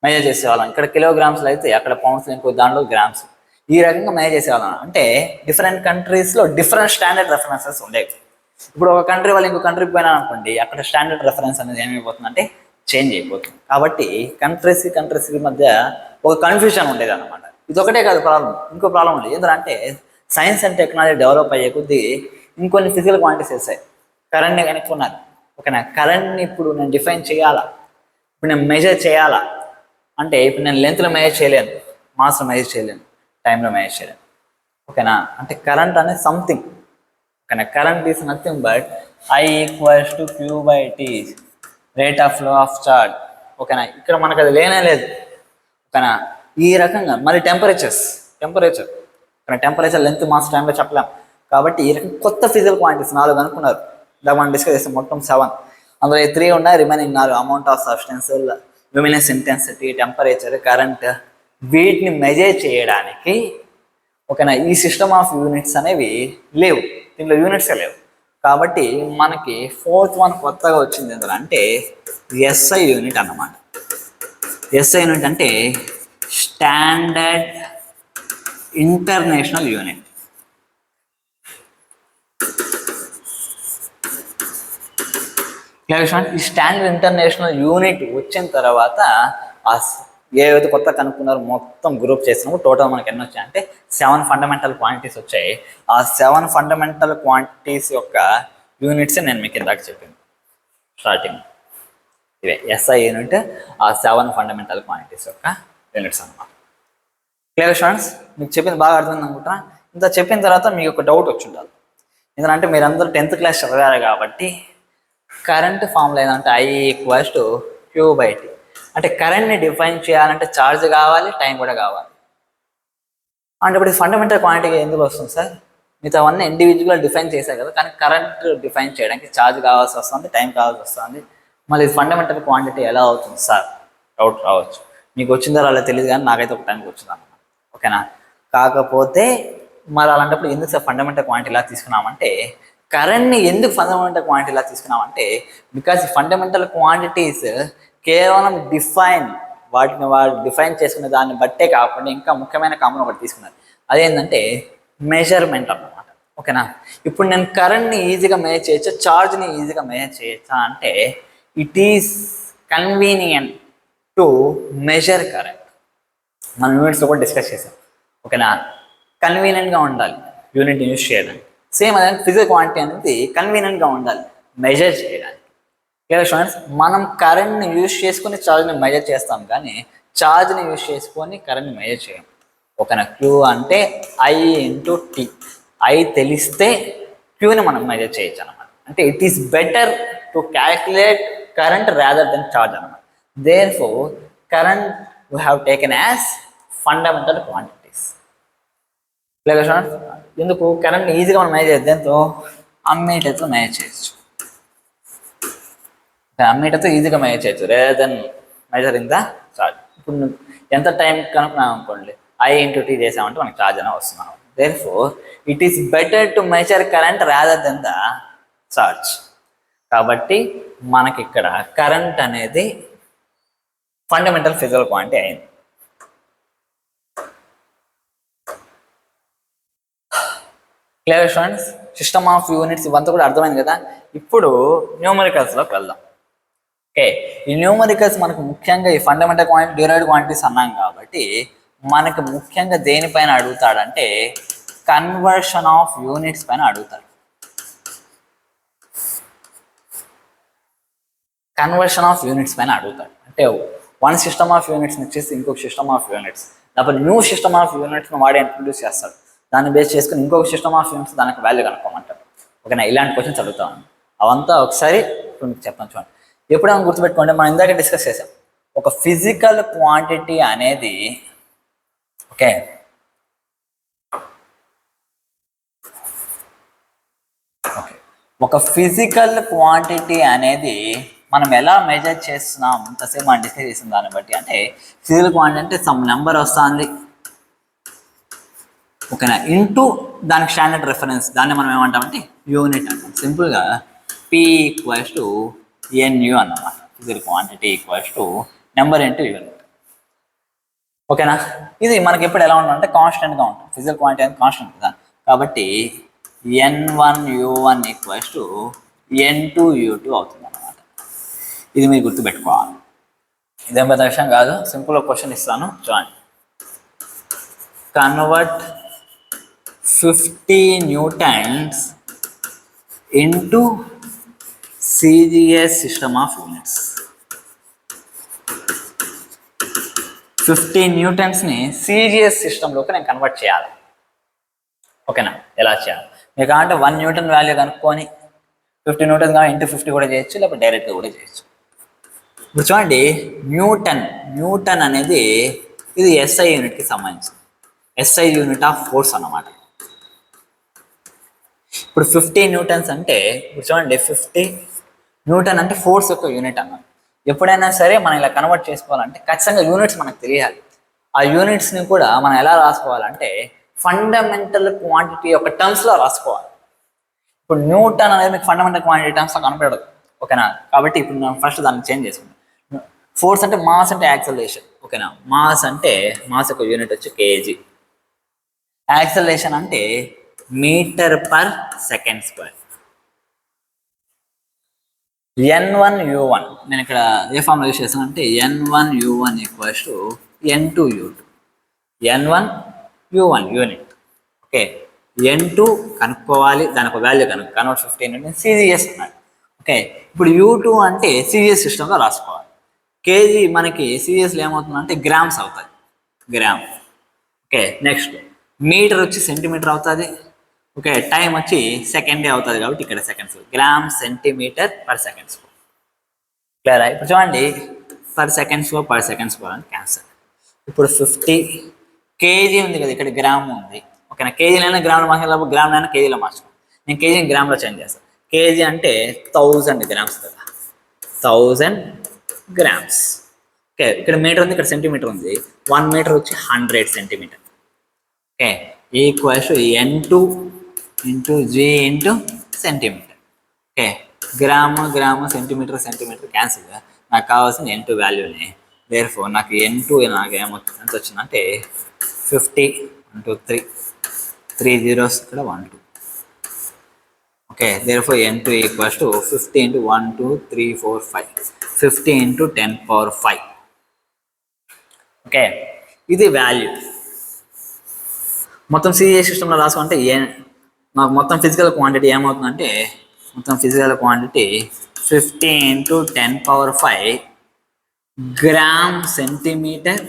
మెజర్ చేసేవాళ్ళం. ఇక్కడ కిలోగ్రామ్స్లో అయితే అక్కడ పౌండ్స్, ఇంకో దాంట్లో గ్రామ్స్. ఈ రకంగా మెజర్ చేసేవాళ్ళం. అంటే డిఫరెంట్ కంట్రీస్లో డిఫరెంట్ స్టాండర్డ్ రెఫరెన్సెస్ ఉండేవి. ఇప్పుడు ఒక కంట్రీ వాళ్ళు ఇంకో కంట్రీకి పోయినా అనుకోండి, అక్కడ స్టాండర్డ్ రెఫరెన్స్ అనేది ఏమైపోతుందంటే చేంజ్ అయిపోతుంది. కాబట్టి కంట్రీస్కి మధ్య ఒక కన్ఫ్యూజన్ ఉండేది అనమాట. ఇది ఒకటే కాదు ప్రాబ్లం, ఇంకో ప్రాబ్లం ఉండేది. ఎందుకంటే సైన్స్ అండ్ టెక్నాలజీ డెవలప్ అయ్యే కొద్దీ ఇంకొన్ని ఫిజికల్ క్వాంటిటీస్ వేస్తాయి. కరెంట్ని కనుక్కున్నారు. ఓకేనా? కరెంట్ని ఇప్పుడు నేను డిఫైన్ చేయాలా, ఇప్పుడు నేను మెజర్ చేయాలా అంటే ఇప్పుడు నేను లెంత్లో మెజర్ చేయలేను, మాస్లో మెజర్ చేయలేను, టైంలో మెజర్ చేయలేను. ఓకేనా? అంటే కరెంట్ అనేది సంథింగ్. ఓకేనా? Current is nothing but I=Q/T, rate of flow of charge. ఓకేనా? ఇక్కడ మనకు అది లేనే లేదు. ఓకేనా? ఈ రకంగా మరి టెంపరేచర్ కానీ టెంపరేచర్, లెంత్, మాస్, టైంలో చెప్పలేం. కాబట్టి ఈ రకంగా కొత్త ఫిజికల్ క్వాంటిటీస్ 4 అనుకున్నారు. దాకా మనం డిస్కస్ చేస్తాం. మొత్తం 7. అందులో 3 ఉన్నాయి, remaining 4. Amount of substance, luminance intensity, temperature, current. వీటిని మెజర్ చేయడానికి ఓకేనా ఈ సిస్టమ్ ఆఫ్ యూనిట్స్ అనేవి లేవు, దీంట్లో యూనిట్సే లేవు. కాబట్టి మనకి 4th వన్ కొత్తగా వచ్చింది ఎందుకంటే ఎస్ఐ యూనిట్ అన్నమాట. ఎస్ఐ యూనిట్ అంటే స్టాండర్డ్ ఇంటర్నేషనల్ యూనిట్. ఈ స్టాండర్డ్ ఇంటర్నేషనల్ యూనిట్ వచ్చిన తర్వాత ఏవైతే కొత్త కనుక్కున్నారో మొత్తం గ్రూప్ చేసినప్పుడు టోటల్ మనకి ఎన్ని వచ్చాయి అంటే 7 ఫండమెంటల్ క్వాంటిటీస్ వచ్చాయి. ఆ 7 ఫండమెంటల్ క్వాంటిటీస్ యొక్క యూనిట్స్ నేను మీకు ఇందాక చెప్పింది స్టార్టింగ్ ఇవే ఎస్ఐ యూనిట్ ఆ 7 ఫండమెంటల్ క్వాంటిటీస్ యొక్క యూనిట్స్ అన్నమాట. క్లియర్ స్టూడెంట్స్, మీకు చెప్పింది బాగా అర్థమైంది అనుకుంటున్నా. ఇంత చెప్పిన తర్వాత మీకు ఒక డౌట్ వచ్చి ఉండాలి. ఎందుకంటే మీరందరూ 10th క్లాస్ చదివారు కాబట్టి కరెంట్ ఫార్ములా ఏంటంటే I = Q/T. అంటే కరెంట్ని డిఫైన్ చేయాలంటే ఛార్జ్ కావాలి, టైం కూడా కావాలి. అంటే ఇప్పుడు ఫండమెంటల్ క్వాంటిటీ ఎందుకు వస్తుంది సార్? మిగతా అవన్నీ ఇండివిజువల్ డిఫైన్ చేశారు కదా, కానీ కరెంట్ డిఫైన్ చేయడానికి ఛార్జ్ కావాల్సి వస్తుంది, టైం కావాల్సి వస్తుంది. మళ్ళీ ఫండమెంటల్ క్వాంటిటీ ఎలా అవుతుంది సార్? డౌట్ రావచ్చు. మీకు వచ్చిందో అలా తెలియదు, కానీ నాకైతే ఒక టైంకి వచ్చింది అన్నమాట. ఓకేనా? కాకపోతే మరి అలాంటప్పుడు ఎందుకు సార్ ఫండమెంటల్ క్వాంటిటీ ఇలా తీసుకున్నామంటే, కరెంట్ని ఎందుకు ఫండమెంటల్ క్వాంటిటీ ఇలా తీసుకున్నామంటే, బికాస్ ఫండమెంటల్ క్వాంటిటీస్ కేవలం వాటిని వాళ్ళు డిఫైన్ చేసుకునే దాన్ని బట్టే కాకుండా ఇంకా ముఖ్యమైన కామన్ ఒకటి తీసుకున్నారు. అదేంటంటే మెజర్మెంట్ అన్నమాట. ఓకేనా? ఇప్పుడు నేను కరెంట్ని ఈజీగా మెజర్ చేయొచ్చా, ఛార్జ్ని ఈజీగా మెజర్ చేయొచ్చా అంటే it is convenient to measure current. మనం యూనిట్స్లో కూడా డిస్కస్ చేసాం. ఓకేనా? కన్వీనియంట్గా ఉండాలి యూనిట్ యూజ్ చేయడానికి. సేమ్ అదే ఫిజికల్ క్వాంటిటీ అనేది కన్వీనియంట్గా ఉండాలి మెజర్ చేయడానికి. క్లియర్ స్టూడెంట్స్, మనం కరెంట్ని యూజ్ చేసుకుని ఛార్జ్ని మెజర్ చేస్తాం, కానీ ఛార్జ్ని యూజ్ చేసుకొని కరెంట్ని మెజర్ చేయం. ఓకేనా? Q అంటే I × T. I తెలిస్తే Qని మనం మెజర్ చేయొచ్చు అనమాట. అంటే it is better to calculate current rather than charge అనమాట. Therefore current we have taken as fundamental quantities. Clear students, ఎందుకు కరెంట్ని ఈజీగా మనం మెజర్ చేద్దాం, ఎంతో అమ్మీటర్తో మెజర్ చేయొచ్చు. అమ్మీటర్తో ఈజీగా మెజర్ చేయొచ్చు rather than measuring the charge. ఇప్పుడు ఎంత టైం కనుక్కున్నాం అనుకోండి, I × T చేసామంటే మనకి ఛార్జ్ అనేది వస్తున్నాం. Therefore it is better to measure current rather than the charge. కాబట్టి మనకి ఇక్కడ కరెంట్ అనేది ఫండమెంటల్ ఫిజికల్ క్వాంటిటీ అయింది. Clear students, system of units ఇవంతా కూడా అర్థమైంది కదా. ఇప్పుడు న్యూమరికల్స్లోకి వెళ్దాం. ఓకే, ఈ న్యూమరికల్స్ మనకు ముఖ్యంగా ఈ ఫండమెంటల్ క్వాంటిటీ, డిరైవ్డ్ క్వాంటిటీస్ అన్నాం కాబట్టి మనకు ముఖ్యంగా దేనిపైన అడుగుతాడంటే కన్వర్షన్ ఆఫ్ యూనిట్స్ పైన అడుగుతాడు. కన్వర్షన్ ఆఫ్ యూనిట్స్ పైన అడుగుతాడు. అంటే వన్ సిస్టమ్ ఆఫ్ యూనిట్స్ని ఇచ్చేసి ఇంకొక సిస్టమ్ ఆఫ్ యూనిట్స్, లేకపోతే న్యూ సిస్టమ్ ఆఫ్ యూనిట్స్ని వాడి ఇంట్రడ్యూస్ చేస్తాడు. దాన్ని బేస్ చేసుకుని ఇంకొక సిస్టమ్ ఆఫ్ యూనిట్స్ దానికి వాల్యూ కనుక్కోమంటారు. ఓకేనా? ఇలాంటి క్వశ్చన్స్ అడుగుతాను. అవంతా ఒకసారి ఇప్పుడు మీకు చెప్తాను చూడండి. ఎప్పుడైనా గుర్తుపెట్టుకోండి, మనం ఇందాక డిస్కస్ చేసాం, ఒక ఫిజికల్ క్వాంటిటీ అనేది ఓకే ఒక ఫిజికల్ క్వాంటిటీ అనేది మనం ఎలా మెజర్ చేస్తున్నాం ఇంతసేపు మనం డిస్కస్ చేసిన దాన్ని బట్టి. అంటే ఫిజికల్ క్వాంటిటీ అంటే సమ్ నెంబర్ వస్తుంది, ఓకేనా, ఇంటూ దానికి స్టాండర్డ్ రెఫరెన్స్, దాన్ని మనం ఏమంటామంటే యూనిట్ అంటాం. సింపుల్గా P = NU అన్నమాట. Physical quantity number into unit. ఓకేనా? ఇది మనకి ఎప్పుడు ఎలా ఉంటుందంటే కాన్స్టెంట్గా ఉంటుంది. ఫిజికల్ క్వాంటిటీ అనేది కాన్స్టెంట్ కదా, కాబట్టి N1U1 = N2U2 అవుతుంది అన్నమాట. ఇది మీరు గుర్తుపెట్టుకోవాలి. ఇదేం పెద్ద విషయం కాదు, సింపుల్గా క్వశ్చన్ ఇస్తాను చూడండి. Convert 50 Newtons into CGS system of units. 50 న్యూటన్స్ని CGS సిస్టంలోకి నేను కన్వర్ట్ చేయాలి. ఓకేనా? ఎలా చేయాలి? మీకు అంటే 1 న్యూటన్ వాల్యూ కనుక్కొని 50 న్యూటన్స్ కానీ ఇంటూ 50 కూడా చేయొచ్చు, లేకపోతే డైరెక్ట్గా కూడా చేయొచ్చు. ఇప్పుడు చూడండి, న్యూటన్ అనేది ఇది SI యూనిట్కి సంబంధించింది. SI యూనిట్ ఆఫ్ ఫోర్స్ అన్నమాట. ఇప్పుడు 50 న్యూటన్స్ అంటే ఇప్పుడు చూడండి, 50 న్యూటన్ అంటే ఫోర్స్ యొక్క యూనిట్ అన్నమాట. ఎప్పుడైనా సరే మనం ఇలా కన్వర్ట్ చేసుకోవాలంటే ఖచ్చితంగా యూనిట్స్ మనకు తెలియాలి. ఆ యూనిట్స్ని కూడా మనం ఎలా రాసుకోవాలంటే ఫండమెంటల్ క్వాంటిటీ యొక్క టర్మ్స్లో రాసుకోవాలి. ఇప్పుడు న్యూటన్ అనేది మీకు ఫండమెంటల్ క్వాంటిటీ టర్మ్స్లో కనపడదు. ఓకేనా? కాబట్టి ఇప్పుడు మనం ఫస్ట్ దాన్ని చేంజ్ చేసుకుంటాం. ఫోర్స్ అంటే మాస్ అంటే యాక్సలరేషన్. ఓకేనా? మాస్ యొక్క యూనిట్ వచ్చి kg. యాక్సలరేషన్ అంటే m/s². N1U1 నేను ఇక్కడ ఏ ఫార్ములా యూజ్ చేస్తాను అంటే N1U1 = N2U2. N1U1 unit. Okay, N2 కనుక్కోవాలి, దాని ఒక వాల్యూ కన్వర్ట్ 15 సిజిఎస్ అన్నాడు. ఓకే, ఇప్పుడు U2 అంటే సిజిఎస్ సిస్టంలో రాసుకోవాలి. కేజీ మనకి సిజిఎస్లో ఏమవుతుందంటే గ్రామ్స్ అవుతుంది, గ్రామ్. ఓకే, నెక్స్ట్ మీటర్ వచ్చి సెంటీమీటర్ అవుతుంది. ఓకే, టైం వచ్చి సెకండే అవుతుంది కాబట్టి ఇక్కడ seconds, gram centimetre per seconds. క్లియరా? ఇప్పుడు చూడండి, పర్ సెకండ్స్ అని క్యాన్సర్. ఇప్పుడు 50 కేజీ ఉంది కదా, ఇక్కడ గ్రామ్ ఉంది. ఓకేనా, కేజీలైనా గ్రాములు మార్చాలి, గ్రాములైనా కేజీలో మార్చాలి. నేను కేజీని గ్రామ్లో చేంజ్ చేస్తాను. కేజీ అంటే 1000 గ్రామ్స్ కదా, 1000 గ్రామ్స్. ఓకే, ఇక్కడ మీటర్ ఉంది, ఇక్కడ సెంటీమీటర్ ఉంది. 1 మీటర్ వచ్చి 100 centimetre. Okay, equals N2 into G into centimetre. Okay, gram centimetre cancel. నాకు కావాల్సిన N2 వాల్యూని. దేర్ఫోర్ నాకు N2 నాకు ఎంత వచ్చిందంటే 50 1 2 3 zeros ఇక్కడ 1 2. ఓకే, దేర్ఫోర్ N2 ఈక్వల్స్ టు 50 ఇంటూ 1 2 3 4 5, 50 ఇంటూ 10⁵. ఓకే, ఇది వాల్యూ. మొత్తం సిజిఎస్ సిస్టంలో రాసుకుంటే నాకు మొత్తం ఫిజికల్ క్వాంటిటీ ఏమవుతుందంటే, మొత్తం physical quantity 50 into 10⁵ gram centimetre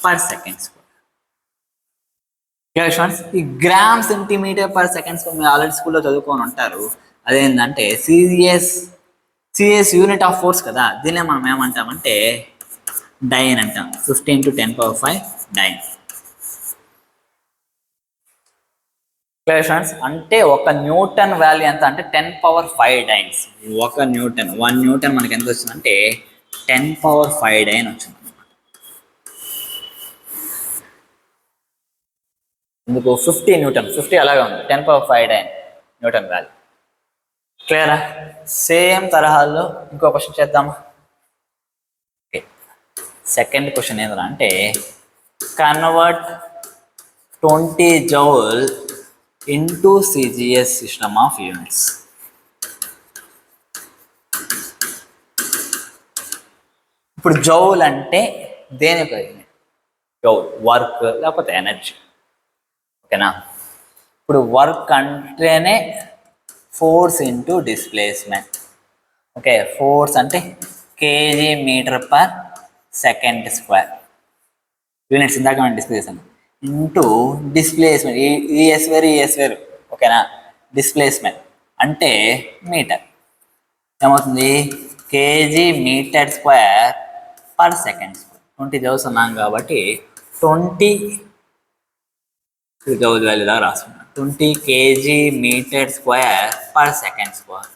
per seconds. ఈ గ్రామ్ సెంటీమీటర్ పర్ సెకండ్స్ మీరు ఆల్రెడీ స్కూల్లో చదువుకొని ఉంటారు. అదేంటంటే సిజిఎస్ యూనిట్ ఆఫ్ ఫోర్స్ కదా, దీన్నే మనం ఏమంటామంటే డైన్ అంటాం. 50 ఇంటూ 10⁵ డైన్. ఫ్రెండ్స్, అంటే ఒక న్యూటన్ వాల్యూ ఎంత అంటే 10⁵ డైన్స్. 1 న్యూటన్ మనకి ఎంత వచ్చిందంటే 10⁵ డైన్ వచ్చింది. ఇందుకు 50 న్యూటన్, 50 అలాగే ఉంది, 10⁵ డైన్ న్యూటన్ వాల్యూ. క్లియరా? సేమ్ తరహాలో ఇంకో క్వశ్చన్ చేద్దామా? ఓకే, సెకండ్ క్వశ్చన్ ఏంటంటే convert 20 joule into CGS system of units. ఇప్పుడు జౌల్ అంటే దేనికి జౌల్? వర్క్ లేకపోతే ఎనర్జీ. ఓకేనా, ఇప్పుడు వర్క్ అంటేనే force into displacement. Okay, force అంటే KG metre per second square. Units ఇందాక మనం డిస్ప్లే చేసాను. ఇంటూ డిస్ప్లేస్మెంట్, ఈఎస్ వేరు. ఓకేనా, డిస్ప్లేస్మెంట్ అంటే మీటర్. ఏమవుతుంది? KG metre square per second square. 20 joules ఉన్నాం కాబట్టి 20 జౌల్ వాల్యూ లాగా రాసుకున్నాం. 20 KG metre square per second square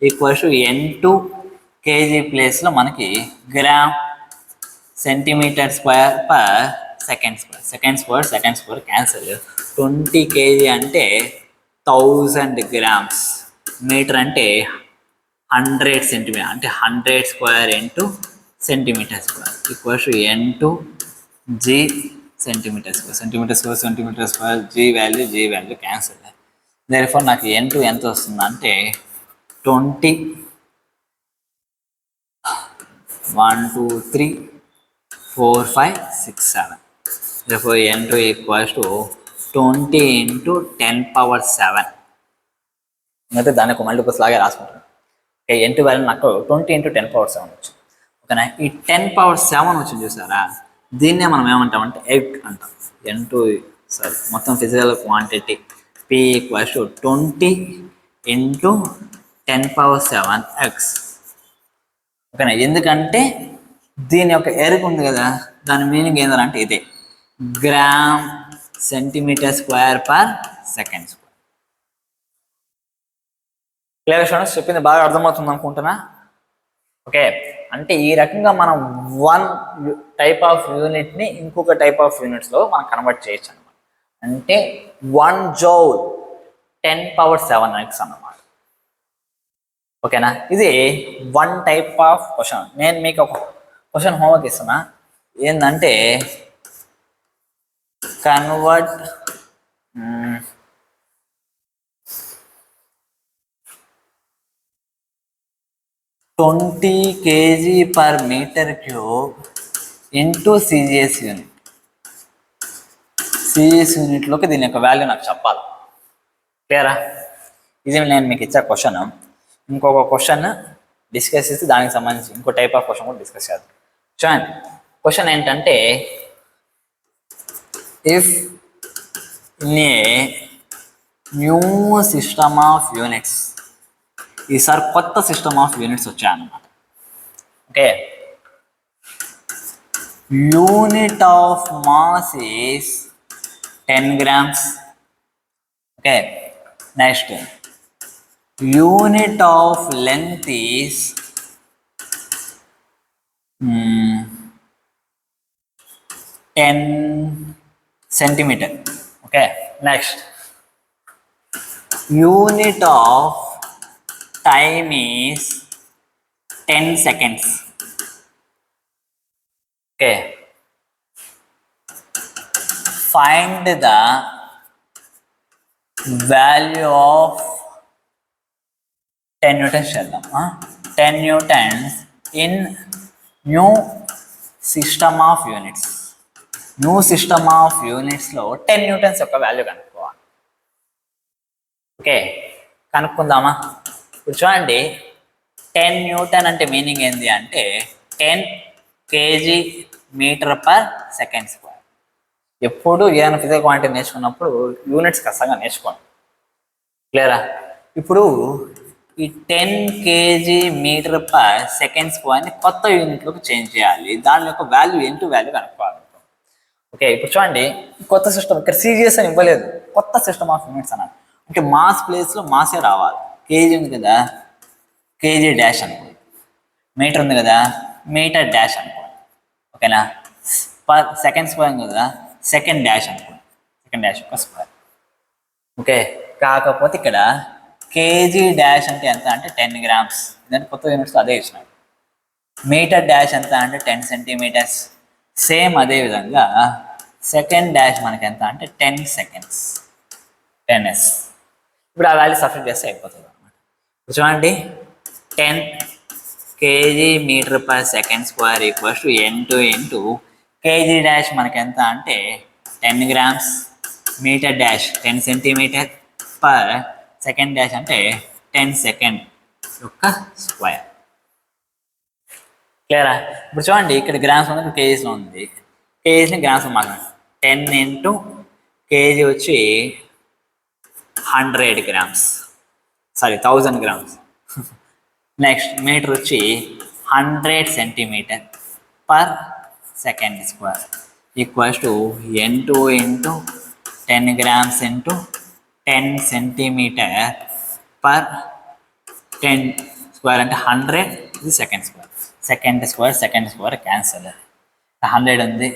equals N2 KG ప్లేస్లో మనకి gram centimetre square per second square cancel. 20 KG అంటే 1000 గ్రామ్స్, మీటర్ అంటే 100 సెంటీమీటర్, అంటే 100 square into centimetre square equals N2 G centimetre square. G value cancel. Therefore నాకు N2 ఎంత వస్తుందంటే 20 1 2 3 4 5 6 7. Therefore N2 ఈక్వల్స్ టు 20 ఇంటూ 10⁷. అయితే దానికి మల్టిపుల్స్ లాగే రాసుకుంటాను. N2 వాల్యూ నాకు 20 ఇంటూ 10⁷ వచ్చింది. ఓకేనా, ఈ 10⁷ వచ్చింది చూసారా, దీన్నే మనం ఏమంటామంటే ఎగ్ అంటాం. N2 మొత్తం physical quantity P equals to 20 into 10⁷ eggs. ఓకేనా, ఎందుకంటే దీని యొక్క ఎరుకు ఉంది కదా, దాని మీనింగ్ ఏంటంటే ఇదే, gram centimetre square per second square. Clear students? చెప్పింది బాగా అర్థమవుతుంది అనుకుంటున్నా. ఓకే, అంటే ఈ రకంగా మనం వన్ టైప్ ఆఫ్ యూనిట్ని ఇంకొక టైప్ ఆఫ్ యూనిట్స్లో మనం కన్వర్ట్ చేయొచ్చు అనమాట. అంటే 1 జౌల్ 10⁷ ఎగ్స్ అన్నమాట. ఓకేనా, ఇది 1 టైప్ ఆఫ్ క్వశ్చన్. నేను మీకు ఒక క్వశ్చన్ హోంవర్క్ ఇస్తున్నా, ఏంటంటే convert 20 kg per meter cube into CGS unit. CGS యూనిట్లోకి దీని యొక్క వాల్యూ నాకు చెప్పాలి. క్లియరా? ఇది నేను మీకు ఇచ్చే క్వశ్చన్. ఇంకొక క్వశ్చన్ డిస్కస్ చేసి దానికి సంబంధించి ఇంకో టైప్ ఆఫ్ క్వశ్చన్ కూడా డిస్కస్ చేద్దాం. చూడండి, క్వశ్చన్ ఏంటంటే if in a new system of units, ఈసారి కొత్త సిస్టమ్ ఆఫ్ యూనిట్స్ వచ్చాయన్నమాట. Okay, unit of mass is 10 grams. Okay, next unit of length is 10 centimeter. Okay, next unit of time is 10 seconds. Okay, find the value of 10 newtons చేద్దాం. 10 newtons in new system of units. New system of యూనిట్స్లో 10 newtons యొక్క వాల్యూ కనుక్కోవాలి. ఓకే, కనుక్కుందామా? ఇప్పుడు చూడండి, 10 Newton అంటే మీనింగ్ ఏంటి అంటే 10 kg metre per second square. ఎప్పుడు ఏదైనా ఫిజికల్ క్వాంటిటీ నేర్చుకున్నప్పుడు యూనిట్స్ ఖచ్చితంగా నేర్చుకోండి. క్లియరా? ఇప్పుడు ఈ 10 kg మీటర్ పర్ సెకండ్ స్క్వేర్ని కొత్త యూనిట్లోకి చేంజ్ చేయాలి. దాని యొక్క వాల్యూ ఏంటో వాల్యూ కనుక్కోవాలి. ఓకే, ఇప్పుడు చూడండి, కొత్త సిస్టమ్ ఇక్కడ సీరియస్ అని ఇవ్వలేదు, కొత్త సిస్టమ్ ఆఫ్ యూనిట్స్ అన్నారు. అంటే మాస్ ప్లేస్లో మాసే రావాలి. కేజీ ఉంది కదా, కేజీ డాష్ అనుకోండి. మీటర్ ఉంది కదా, మీటర్ డాష్ అనుకోండి. ఓకేనా? పర్ సెకండ్ స్క్వేర్ ఉంది కదా, సెకండ్ డాష్ అనుకోండి. సెకండ్ డాష్ యొక్క స్క్వేర్. ఓకే, కాకపోతే ఇక్కడ కేజీ డాష్ అంటే ఎంత అంటే 10 grams. ఇదంటే కొత్త యూనిట్స్ అదే ఇచ్చినాడు. మీటర్ డాష్ ఎంత అంటే 10 centimeters. సేమ్ అదే విధంగా సెకండ్ డాష్ మనకి ఎంత అంటే 10 seconds, 10s. ఇప్పుడు ఆ వాల్యూ సబ్స్టిట్యూట్ చేస్తే అయిపోతుంది అనమాట. ఇప్పుడు చూడండి, 10 kg metre per second square equals to n2 into KG dash మనకి ఎంత అంటే 10 grams, metre dash 10 centimeter per second dash అంటే 10 second యొక్క స్క్వేర్. క్లియరా? ఇప్పుడు చూడండి, ఇక్కడ గ్రామ్స్ ఉంది, కేజీస్లో ఉంది. కేజీస్ని గ్రామ్స్ మాట్లాడు. 10 ఇంటూ కేజీ వచ్చి 100 grams, sorry 1000 grams. Next metre వచ్చి 100 centimeter per second square equals to n2 into 10 grams into 10 centimeter per 10 square అంటే 100. ఇది second square. Second square cancel. 100 ఉంది,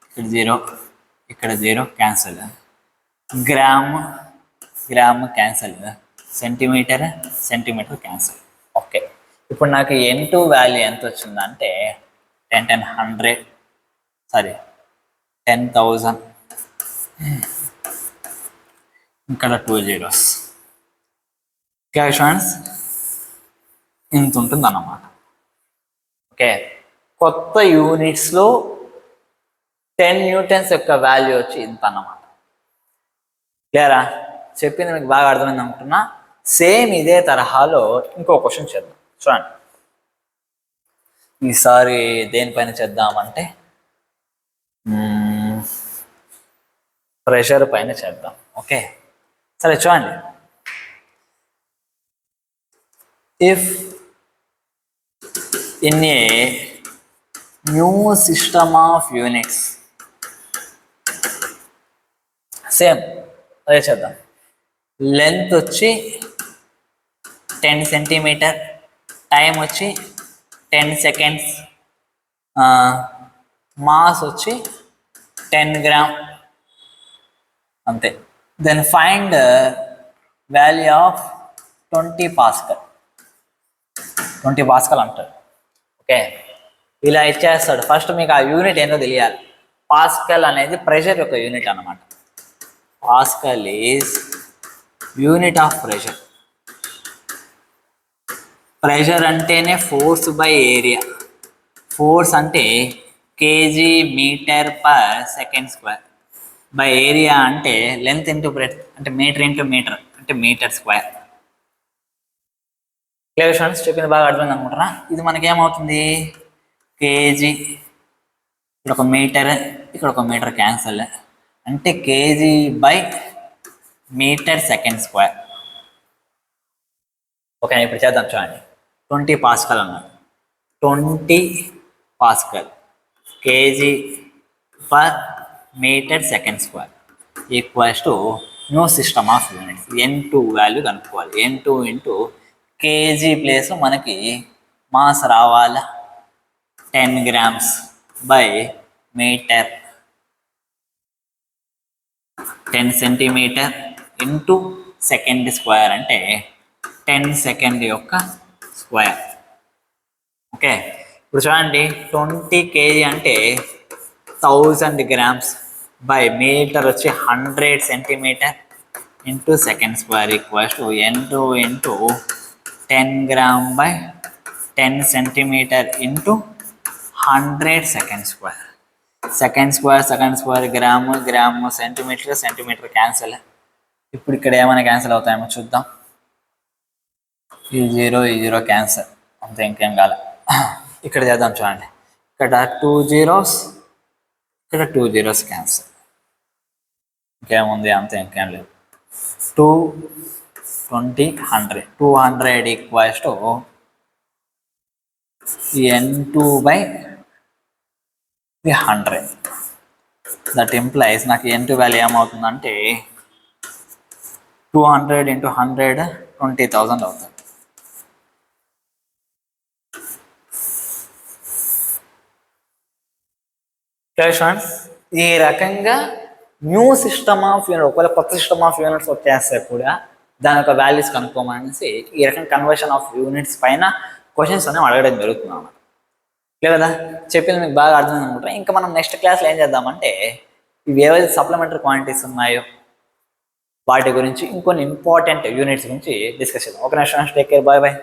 ఇక్కడ 0, ఇక్కడ 0 cancel. Gram cancel, centimetre cancel. Okay, ఇప్పుడు నాకు n2 వాల్యూ ఎంత వచ్చిందంటే 10,000, ఇక్కడ 2 zeros. క్యాషన్స్ ఇంత ఉంటుంది అన్నమాట. ఓకే, కొత్త యూనిట్స్లో 10 newtons యొక్క వాల్యూ వచ్చి ఇంత అన్నమాట. క్లియరా? చెప్పింది మీకు బాగా అర్థమైంది అనుకుంటున్నా. సేమ్ ఇదే తరహాలో ఇంకో క్వశ్చన్ చేద్దాం. చూడండి, ఈసారి దేనిపైన చేద్దామంటే ప్రెషర్ పైన చేద్దాం. ఓకే, సరే చూడండి. If in a new system of units, same అదే చేద్దాం. లెంత్ వచ్చి 10 centimeter, టైం వచ్చి 10 seconds, మాస్ వచ్చి 10 grams అంతే. Then find value of 20 Pascal. 20 Pascal అంటారు. ఓకే, ఇలా ఇచ్చేస్తాడు. ఫస్ట్ మీకు ఆ యూనిట్ ఏంటో తెలియాలి. పాస్కల్ అనేది ప్రెషర్ యొక్క యూనిట్ అన్నమాట. Pascal is unit of pressure. Pressure అంటేనే ఫోర్స్ బై ఏరియా. ఫోర్స్ అంటే KG metre per second square by area అంటే లెంత్ ఇంటూ బ్రెడ్త్ అంటే మీటర్ ఇంటూ మీటర్ అంటే మీటర్ స్క్వేర్. క్లియర్ స్టూడెంట్స్, చెప్పింది బాగా అర్థమైంది అనుకుంటారా? ఇది మనకి ఏమవుతుంది, కేజీ, ఇక్కడ ఒక మీటర్, ఇక్కడ ఒక మీటర్ క్యాన్సల్, అంటే KG by metre second square. Okay, ఇప్పుడు చేద్దాం చూడండి. 20 పాస్కల్ అన్నారు. 20 pascal KG per metre second square equals to new system of units. N2 value కనుక్కోవాలి. N2 ఇంటూ కేజీ ప్లేస్ మనకి మాస్ రావాలా 10 grams by metre 10 centimeter into second square అంటే 10 సెకండ్ యొక్క స్క్వేర్. ఓకే, ఇప్పుడు చూడండి 20 kg అంటే 1000 grams బై మీటర్ వచ్చి 100 centimeter into second square equals to N2 into 10 gram by 10 centimeter into 100 second square. Second square gram, gram centimetre, centimetre cancel. ఇప్పుడు ఇక్కడ ఏమైనా క్యాన్సిల్ అవుతాయేమో చూద్దాం. ఈ జీరో క్యాన్సిల్, అంతే, ఇంకేం కాలే. ఇక్కడ చేద్దాం చూడండి. ఇక్కడ 2 zeros, ఇక్కడ 2 zeros క్యాన్సిల్, ఇంకేముంది, అంతే, ఇంకేం లేదు. 2 20 100, 200 equals to N2 by 100. That implies నాకు N2 వాల్యూ ఏమవుతుందంటే 200 ఇంటూ 100 20,000 అవుతుంది. ఈ రకంగా న్యూ సిస్టమ్ ఆఫ్ యూనిట్, ఒకవేళ కొత్త సిస్టమ్ ఆఫ్ యూనిట్స్ వచ్చేస్తే కూడా దాని యొక్క వాల్యూస్ కనుక్కోమనేసి ఈ రకంగా కన్వర్షన్ ఆఫ్ యూనిట్స్ పైన క్వశ్చన్స్ అనేవి అడగడం జరుగుతుంది అన్నమాట. కదా, చెప్పింది మీకు బాగా అర్థమైంది అనుకుంటారా? ఇంకా మనం నెక్స్ట్ క్లాస్లో ఏం చేద్దామంటే ఇవి ఏవైతే సప్లిమెంటరీ క్వాంటిటీస్ ఉన్నాయో వాటి గురించి, ఇంకొన్ని ఇంపార్టెంట్ యూనిట్స్ గురించి డిస్కస్ చేద్దాం. Okay next, take care, bye bye.